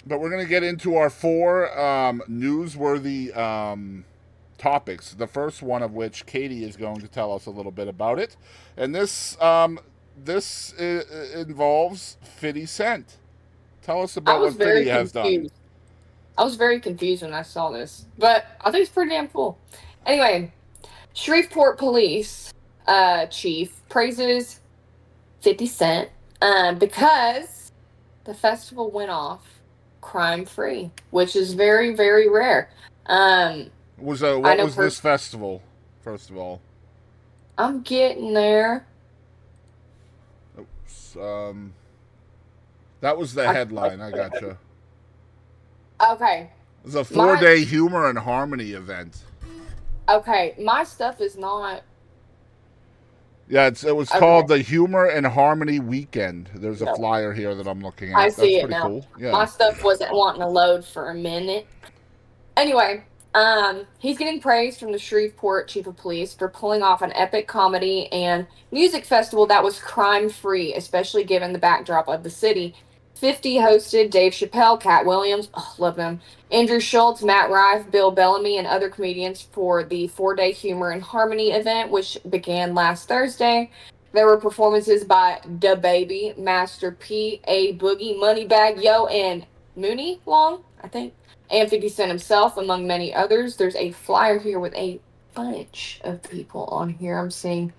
But we're going to get into our four newsworthy topics. The first one of which Kadie is going to tell us a little bit about it, and this involves 50 Cent. Tell us I about was what very 50 has done. confused. I was very confused when I saw this, but I think it's pretty damn cool. Anyway, Shreveport Police chief praises 50 Cent because the festival went off crime free, which is very, very rare. Um, Was I what know was this pers- festival? First of all, I'm getting there. oops, that was the I, headline. I gotcha. okay, It was a my 4-day humor and harmony event. my stuff is not Yeah, it was called okay. the Humor and Harmony Weekend. There's a No, flyer here that I'm looking I at. That's see it pretty now. cool. Yeah. My stuff wasn't wanting to load for a minute. Anyway, he's getting praise from the Shreveport Chief of Police for pulling off an epic comedy and music festival that was crime free, especially given the backdrop of the city. 50 hosted Dave Chappelle, Cat Williams, oh, love them, Andrew Schultz, Matt Rife, Bill Bellamy, and other comedians for the 4-day Humor and Harmony event, which began last Thursday. There were performances by Da Baby, Master P, A Boogie, Moneybag Yo, and Mooney Long, I think, and 50 Cent himself, among many others. There's a flyer here with a bunch of people on here. I'm seeing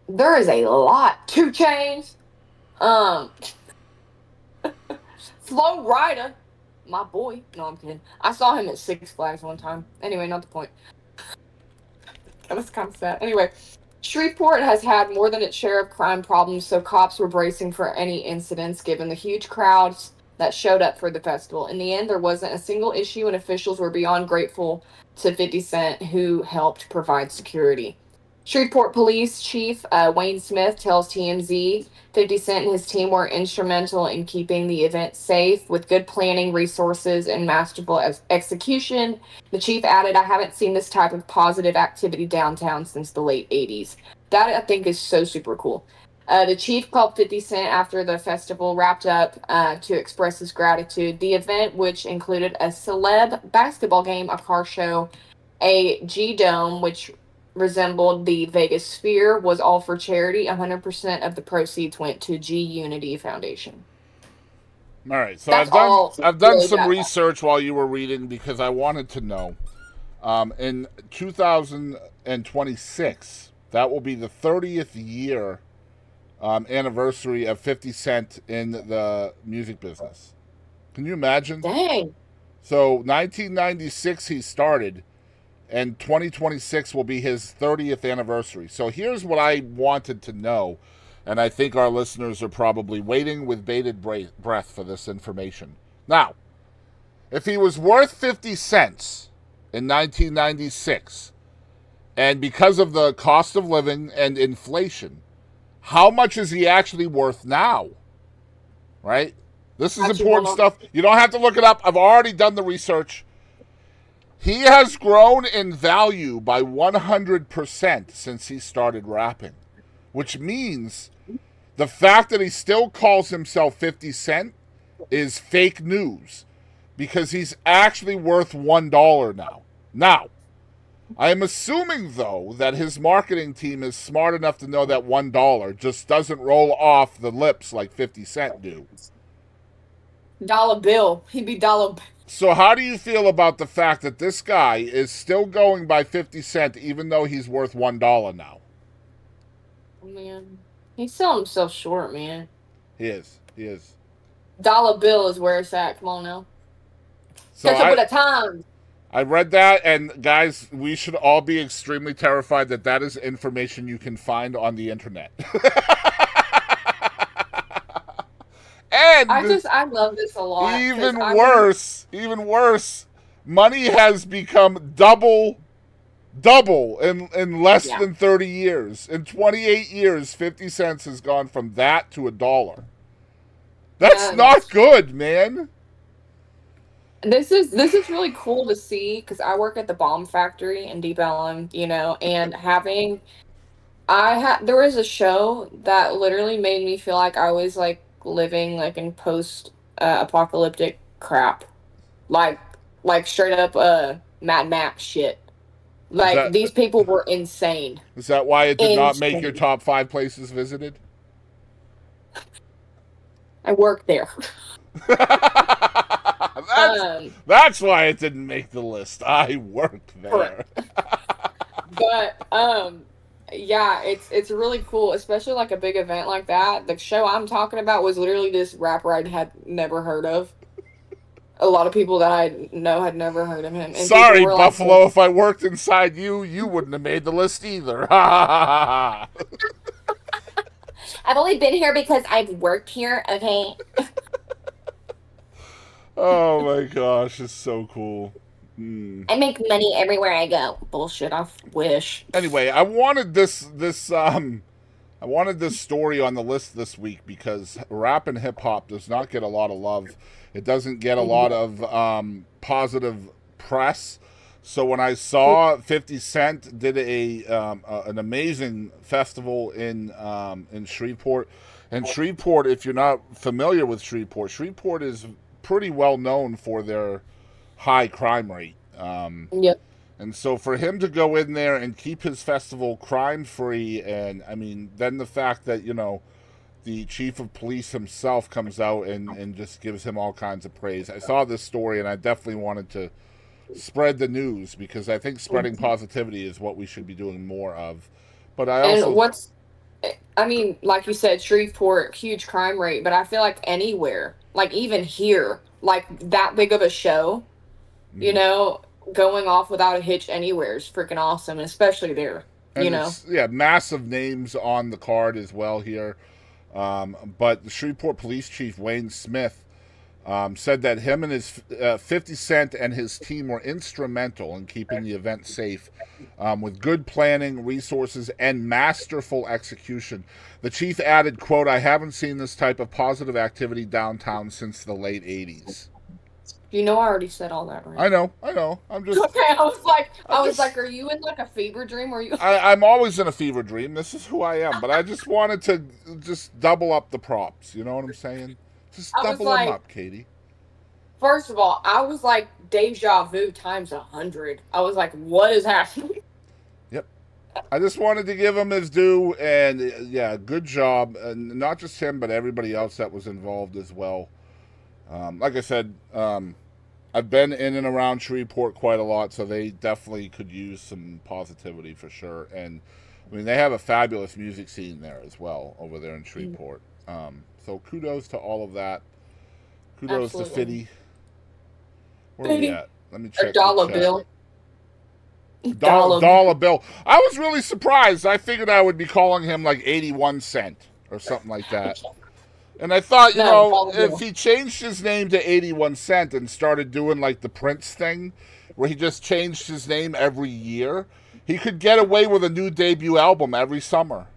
there is a lot. 2 Chains, um, Flow Rider, my boy. No, I'm kidding. I saw him at Six Flags one time. Anyway, not the point. That was kind of sad. Anyway, Shreveport has had more than its share of crime problems, so cops were bracing for any incidents given the huge crowds that showed up for the festival. In the end, there wasn't a single issue, and officials were beyond grateful to 50 Cent, who helped provide security. Shreveport Police Chief Wayne Smith tells TMZ 50 Cent and his team were instrumental in keeping the event safe with good planning, resources, and masterful execution. The chief added, I haven't seen this type of positive activity downtown since the late 80s. That I think is so super cool. The chief called 50 Cent after the festival wrapped up to express his gratitude. The event, which included a celeb basketball game, a car show, a G Dome, which resembled the Vegas Sphere, was all for charity. 100% of the proceeds went to G Unity Foundation. All right. So That's I've done all I've done really some that. research while you were reading because I wanted to know. In 2026, that will be the 30th year anniversary of 50 Cent in the music business. Can you imagine? Dang. So 1996 he started, and 2026 will be his 30th anniversary. So here's what I wanted to know, and I think our listeners are probably waiting with bated breath for this information. Now, if he was worth 50 cents in 1996, and because of the cost of living and inflation, how much is he actually worth now? Right? This is Actually, hold important on. stuff. You don't have to look it up. I've already done the research. He has grown in value by 100% since he started rapping, which means the fact that he still calls himself 50 Cent is fake news because he's actually worth $1 now. Now, I am assuming, though, that his marketing team is smart enough to know that $1 just doesn't roll off the lips like 50 Cent do. Dollar bill. He'd be dollar. So, how do you feel about the fact that this guy is still going by 50 Cent even though he's worth $1 now? Man, he's selling himself short, man. He is. He is. Dollar bill is where it's at. Come on now. So, Catch up with I. the times. I read that, and guys, we should all be extremely terrified that that is information you can find on the internet. And I love this a lot because even I remember. worse, money has become double in less Yeah. than 30 years. In 28 years, 50 cents has gone from that to $1. That's not Yes. good, man. This is really cool to see because I work at the bomb factory in Deep Ellum, and having I had there was a show that literally made me feel like I was like living like in post apocalyptic crap, like straight up Mad Max shit. Is Like that these people were insane. is that why it did not make your Insane. top 5 places visited? I worked there. that's that's why it didn't make the list. I worked there. Correct. But yeah, it's really cool, especially like a big event like that. The show I'm talking about was literally this rapper I had never heard of. A lot of people that I know had never heard of him. And Sorry, were Buffalo, like, if I worked inside you, you wouldn't have made the list either. I've only been here because I've worked here, okay? Oh my gosh, it's so cool. I make money everywhere I go. Bullshit, I wish. Anyway, I wanted this story on the list this week because rap and hip hop does not get a lot of love. It doesn't get a lot of positive press. So when I saw 50 Cent did an amazing festival in Shreveport, and Shreveport, if you're not familiar with Shreveport is pretty well known for their high crime rate. Yep. And so for him to go in there and keep his festival crime free, and I mean, then the fact that, you know, the chief of police himself comes out and just gives him all kinds of praise. I saw this story and I definitely wanted to spread the news because I think spreading positivity is what we should be doing more of. But I mean, like you said, Shreveport, huge crime rate, but I feel like anywhere, like even here, like that big of a show, you know, going off without a hitch anywhere is freaking awesome, and especially there, you know. Yeah, massive names on the card as well here. But the Shreveport Police Chief, Wayne Smith, said that him and his 50 Cent and his team were instrumental in keeping the event safe with good planning, resources, and masterful execution. The chief added, quote, "I haven't seen this type of positive activity downtown since the late 80s. You know, I already said all that, right? I know. I'm just okay. I was like, are you in like a fever dream? Or are you? I'm always in a fever dream. This is who I am. But I just wanted to just double up the props. You know what I'm saying? Just double them up, Kadie. First of all, I was like deja vu times 100. I was like, what is happening? Yep. I just wanted to give him his due, and yeah, good job. And not just him, but everybody else that was involved as well. Like I said, I've been in and around Shreveport quite a lot, so they definitely could use some positivity for sure. And I mean, they have a fabulous music scene there as well over there in Shreveport. So kudos to all of that. Kudos to Fiddy. Where are we at? Let me check. Dollar Bill. Dollar Bill. I was really surprised. I figured I would be calling him like 81 Cent or something like that. And I thought, you know, if he changed his name to 81 Cent and started doing like the Prince thing, where he just changed his name every year, he could get away with a new debut album every summer.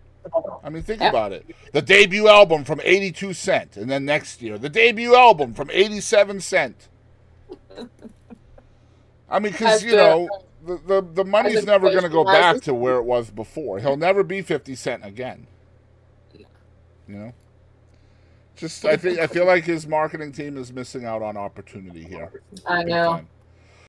I mean, think about it. The debut album from 82 Cent, and then next year, the debut album from 87 Cent. I mean, because, you know, the money's never going to go back to where it was before. He'll never be 50 Cent again. You know? Just, I feel like his marketing team is missing out on opportunity here. I know.